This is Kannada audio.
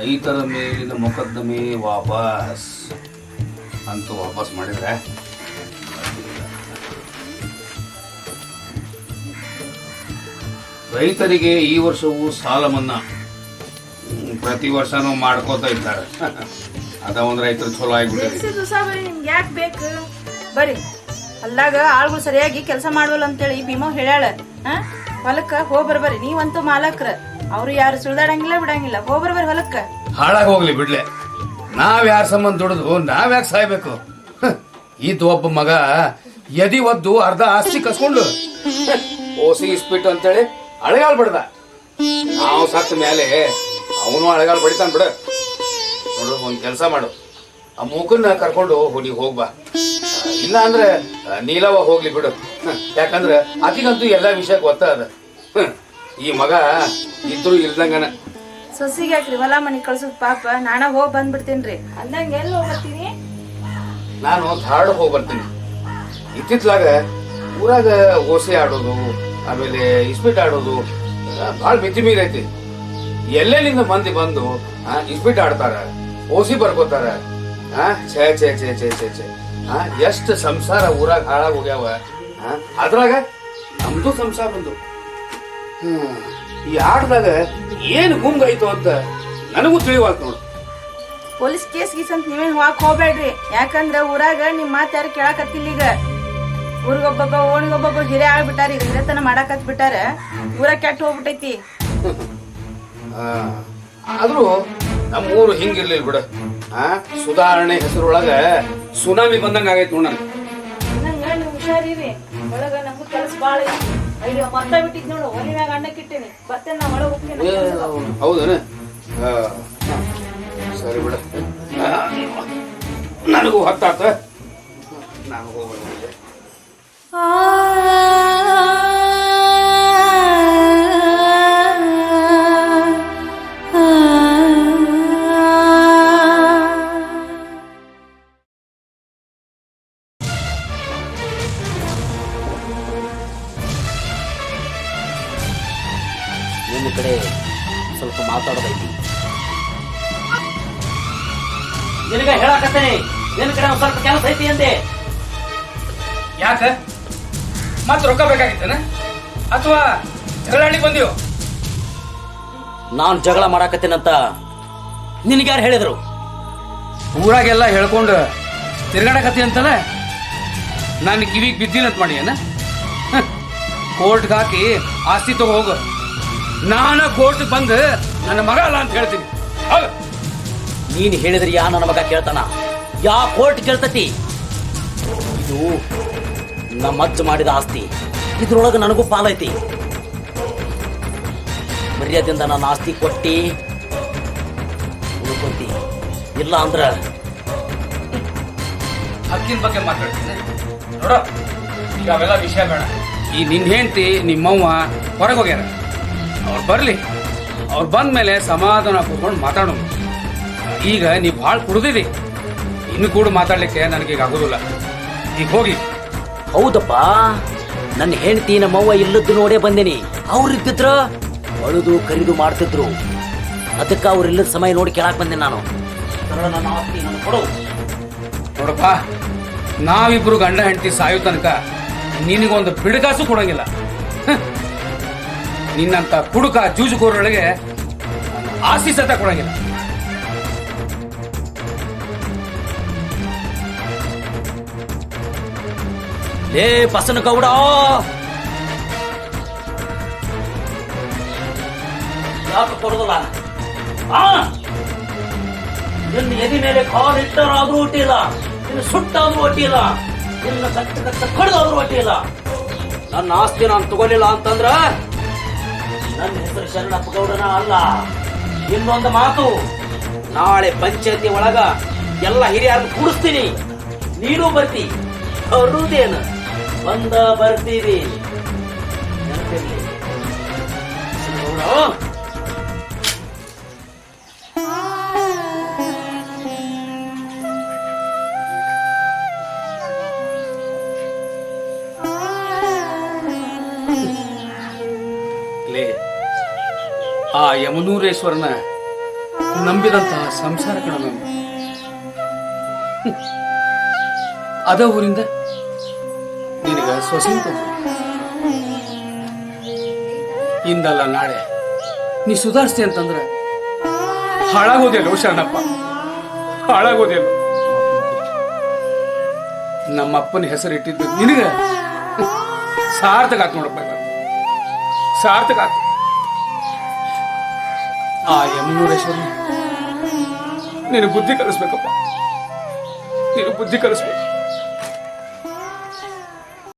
ರೈತರ ಮೇಲಿನ ಮೊಕದ್ದಮೆ ವಾಪಸ್ ಅಂತೂ ವಾಪಸ್ ಮಾಡಿದ್ರೆ ರೈತರಿಗೆ ಈ ವರ್ಷವೂ ಸಾಲ ಮನ್ನಾ ಪ್ರತಿ ವರ್ಷನೂ ಮಾಡ್ಕೋತಾ ಇದ್ದಾರೆ. ಅದ ಒಂದ್ ರೈತರು ಚಲೋ ಆಗ್ಬಿಟ್ಟಿದೆ. ನಿಮ್ಗೆ ಯಾಕೆ ಬೇಕು ಬರ್ರಿ ಅಲ್ಲಾಗ ಆಳ್ಗಳು ಸರಿಯಾಗಿ ಕೆಲಸ ಮಾಡುವಲ್ಲ ಅಂತೇಳಿ ಭೀಮವ್ ಹೇಳ್ಯಾಳ. ಹೊಲಕ್ಕ ಹೋಗ್ಬರ್ಬರ್ರಿ ನೀವಂತೂ ಮಾಲಕ್ರ, ಅವ್ರು ಯಾರು ಸುಳ್ದಾಡಂಗಿಲ್ಲ ಬಿಡಂಗಿಲ್ಲ. ಹೋಗ್ಬರ್ಬರ್ರಿ ಹೊಲಕ್ಕ. ಹಾಳಾಗಿ ಹೋಗ್ಲಿ ಬಿಡ್ಲೆ, ನಾವ್ ಯಾರ ಸಂಬಂಧ ದುಡಿದು ನಾವ್ಯಾಕೆ ಸಾಯ್ಬೇಕು? ಇದ್ ಒಬ್ಬ ಮಗ ಎದಿ ಒದ್ದು ಅರ್ಧ ಆಸ್ತಿ ಕಸ್ಕೊಂಡು ಓಸಿ ಇಸ್ಬಿಟ್ಟು ಅಂತೇಳಿ ಅಳಗಾಲ್ ಬಡ್ದ. ನಾವು ಸತ್ತ ಮೇಲೆ ಅವನು ಅಳಗಾಲ್ ಬಡಿತಾನ ಬಿಡ. ನೋಡು, ಒಂದ್ ಕೆಲಸ ಮಾಡು, ಆ ಮೂಕನ್ನ ಕರ್ಕೊಂಡು ಹುಡುಗಿ ಹೋಗ್ಬಾ. ಇಲ್ಲ ಅಂದ್ರೆ ನೀಲವ ಹೋಗ್ಲಿ ಬಿಡು. ಯಾಕಂದ್ರೆ ಆಕಿಗಂತೂ ಎಲ್ಲಾ ವಿಷಯ ಗೊತ್ತಾದ. ಈ ಮಗ ಇದ್ರು ಇಲ್ದಂಗನ ಸೊಸಿಗೆ ಯಾಕ್ರಿ ಹೊಲ ಮನಿ ಕಳ್ಸೋದ್ ಪಾಪ. ನಾನ ಹೋಗ್ ಬಂದ್ಬಿಡ್ತೇನ್ರಿ. ಅಂದಂಗ ಎಲ್ಲಿ ಹೋಗ್ಬರ್ತೀನಿ? ನಾನು ಧಾರವಾಡ ಹೋಗಿ ಬರ್ತೀನಿ. ಇತ್ತಿತ್ಲಾಗ ಊರಾಗ ಓಸೆ ಆಡೋದು ಆಮೇಲೆ ಇಸ್ಪಿಟ್ ಆಡೋದು ಭಾಳ ಮಿತಿ ಮೀರೈತಿ. ಎಲ್ಲೆಲ್ಲಿಂದ ಮಂದಿ ಬಂದು ಇಸ್ಪಿಟ್ ಆಡ್ತಾರ, ಓಸಿ ಬರ್ಕೋತಾರ. ಛೇ ಛೇ ಛೇ ಛೇ ಛೇ ಛೇ ಎಷ್ಟು ಸಂಸಾರ ಊರಾಗ ಹಾಳಾಗ ಹೋಗ್ಯಾವ. ಅದ್ರಾಗ ನಮ್ದು ಸಂಸಾರ ಬಂದು ಈ ಆಟದಾಗ ಏನ್ ಗುಂಗಾಯ್ತು ಅಂತ ನನಗೂ ತಿಳಿವಾತ್ ನೋಡು. ಪೊಲೀಸ್ ಕೇಸ್ ಗೀಸ್ ಅಂತ ನೀವೇನ್ ಹೋಗಕ್ ಹೋಗ್ಬೇಡ್ರಿ. ಯಾಕಂದ್ರ ಊರಾಗ ನಿಮ್ ಮಾತ್ ಯಾರು ಕೇಳಾಕತ್ತಿಲ್ಲ. ಈಗ ಊರಿಗೊಬ್ಬೊಬ್ಬ ಓಣಿಗೊಬ್ಬೊಬ್ಬ ಹಿರೇ ಆಗ್ಬಿಟ್ಟಾರ. ಈಗ ಹಿರೇತನ ಮಾಡಾಕತ್ ಬಿಟ್ಟಾರ. ಊರಾಗ ಕೆಟ್ಟ ಹೋಗ್ಬಿಟ್ಟೈತಿ. ಆದ್ರೂ ನಮ್ಮ ಊರು ಹಿಂಗಿರ್ಲಿಲ್ಲ ಬಿಡ. ಸುಧಾರಣೆ ಹೆಸರೊಳಗ ಸುನಾಮಿ ಬಂದಂಗ ಆಗೈತಿ ನೋಡ. ನಂಗ ನೀವು ಹುಷಾರಿರಿ. ಒಳಗ ನಮ್ಗೂ ಕೆಲಸ ಬಾಳ ಐತಿ. ಮತ್ತ ಬಿಟ್ಟಿದ್ ನೋಡು, ಒಲಿ ಮ್ಯಾಗ ಅಣ್ಣಕ್ಕಿಟ್ಟೇನಿ. ಬರ್ತೇನೆ, ನಾ ಒಳಗ ಹೋಗ್ತೇನೆ. ಹೌದನ? ಸರಿ ಬಿಡ, ನನಗೂ ಹೊತ್ತಾತ. ನಾನು ಹೋಗ್ಬಿಡ್ತೀನಿ. ನಿನ್ನ ಕಡೆ ಸ್ವಲ್ಪ ಮಾತಾಡೋದೈತಿ. ನಿನಗ ಹೇಳಾಕತ್ತೇನೆ, ನಿನ್ನ ಕಡೆ ಒಂದ್ ಸ್ವಲ್ಪ ಕೆಲಸ ಐತಿ ಅಂದೆ. ಯಾಕ ಮತ್ ರೊಕ್ಕ ಬೇಕಾಗಿತ್ತೇನ ಅಥವಾ ಜಗಳಾಡಿ ಬಂದಿಯೋ? ನಾನ್ ಜಗಳ ಮಾಡಾಕತ್ತೇನಂತ ನಿನಗ್ಯಾರು ಹೇಳಿದ್ರು? ಊರಾಗೆಲ್ಲ ಹೇಳ್ಕೊಂಡು ತಿರ್ಗಾಡಕತ್ತಿ ಅಂತಲ್ಲ, ನಾನು ಕಿವಿಗೆ ಬಿದ್ದಿಲ್ಲ ಅಂತ ಮಾಡಿ ಏನ? ಕೋರ್ಟ್ಗೆ ಹಾಕಿ ಆಸ್ತಿ ತಗೋ ಹೋಗು. ನಾನು ಕೋರ್ಟ್ ಬಂದು ನನ್ನ ಮಗ ಅಲ್ಲ ಅಂತ ಹೇಳ್ತೀನಿ. ನೀನ್ ಹೇಳಿದ್ರಿ ಯಾ ನನ್ನ ಮಗ ಕೇಳ್ತಾನ? ಯಾ ಕೋರ್ಟ್ ಕೇಳ್ತತಿ? ಇದು ನಮ್ಮ ಅಜ್ಜ ಮಾಡಿದ ಆಸ್ತಿ. ಇದ್ರೊಳಗ ನನಗೂ ಪಾಲೈತಿ. ಮರ್ಯಾದೆಯಿಂದ ನನ್ನ ಆಸ್ತಿ ಕೊಟ್ಟಿ ಉಳ್ಕೊಂತಿ. ಇಲ್ಲ ಅಂದ್ರ ಹಕ್ಕಿನ ಬಗ್ಗೆ ಮಾತಾಡ್ತೀನಿ ನೋಡ. ಈಗ ಅವೆಲ್ಲ ವಿಷಯ ಬೇಡ. ಈ ನಿನ್ ಹೆಂಡತಿ ನಿಮ್ಮವ್ವ ಹೊರಗೆ ಹೋಗ್ಯಾರ. ಅವ್ರು ಬರ್ಲಿ, ಅವ್ರು ಬಂದ ಮೇಲೆ ಸಮಾಧಾನ ಕೂತ್ಕೊಂಡು ಮಾತಾಡೋಣ. ಈಗ ನೀ ಭಾಳ ಕುಡ್ದಿದಿ, ಇನ್ನು ಕೂಡ ಮಾತಾಡ್ಲಿಕ್ಕೆ ನನಗೀಗ ಆಗೋದಿಲ್ಲ. ಈಗ ಹೋಗಿ. ಹೌದಪ್ಪ, ನನ್ನ ಹೆಂಡತಿ ನಮ್ಮವ್ವ ಇಲ್ಲದ್ದು ನೋಡೇ ಬಂದೇನಿ. ಅವ್ರಿದ್ದಿದ್ರ ಅಳುದು ಕರಿದು ಮಾಡ್ತಿದ್ರು. ಅದಕ್ಕ ಅವ್ರಿಲ್ಲದ ಸಮಯ ನೋಡಿ ಕೇಳಾಕ್ ಬಂದೆ ನಾನು. ನನ್ನ ಆಸ್ತಿ ನನಗೆ ಕೊಡು. ನೋಡಪ್ಪ, ನಾವಿಬ್ರು ಗಂಡ ಹೆಂಡತಿ ಸಾಯೋ ತನಕ ನಿನಗೊಂದು ಬಿಡುಗಾಸು ಕೊಡಂಗಿಲ್ಲ. ನಿನ್ನಂತ ಕುಡುಕ ಜೂಜುಕೋರೊಳಗೆ ಆಸ್ತಿ ಸತ ಕೊಡಂಗಿಲ್ಲ. ಲೇ ಪಸನ ಗೌಡ, ಯಾಕೆ ಕೊಡೋದಿಲ್ಲ? ನಿನ್ನ ಎದಿ ಮೇಲೆ ಕಾಲು ಇಟ್ಟರಾದ್ರೂ ಒಟ್ಟಿಲ್ಲ, ನಿನ್ನ ಸುಟ್ಟಾದ್ರೂ ಒಟ್ಟಿಲ್ಲ, ನಿನ್ನ ಕಚ್ಚ ಕಡ್ದಾದ್ರೂ ಒಟ್ಟಿಲ್ಲ. ನನ್ನ ಆಸ್ತಿ ನಾನು ತಗೊಳ್ಳಿಲ್ಲ ಅಂತಂದ್ರ ನನ್ನ ಹೆಸರು ಶರಣಪ್ಪ ಗೌಡನ ಅಲ್ಲ. ಇನ್ನೊಂದು ಮಾತು, ನಾಳೆ ಪಂಚಾಯತಿ ಒಳಗ ಎಲ್ಲ ಹಿರಿಯರನ್ನು ಕೂಡಿಸ್ತೀನಿ. ನೀನು ಬರ್ತಿ. ಬರುದೇನು? ಬಂದ ಬರ್ತೀವಿ. ನೆನಪಿರ್ಲಿ. ಆ ಯಮನೂರೇಶ್ವರನ ನಂಬಿದಂತಹ ಸಂಸಾರ ಕಣಮ್ಮ. ಅದ ಊರಿಂದ ನಿನಗ ಸೊಸೆನ್ ತಗೋ. ಇಂದಲ್ಲ ನಾಳೆ ನೀ ಸುಧಾರಿಸ್ತಿ ಅಂತಂದ್ರ ಹಾಳಾಗೋದೇನು ಶರಣಪ್ಪ, ಹಾಳಾಗೋದೇನು. ನಮ್ಮಪ್ಪನ ಹೆಸರು ಇಟ್ಟಿದ್ದು ನಿನಗ ಸಾರ್ಥಕ ಆತ್ ನೋಡಪ್ಪ, ಸಾರ್ಥಕ ಆತ್. ಆ ಯಮನೂರೇಶ್ವರನ ನೀನು ಬುದ್ಧಿ ಕಲಿಸ್ಬೇಕಪ್ಪ, ನೀನು ಬುದ್ಧಿ ಕಲಿಸ್ಬೇಕು.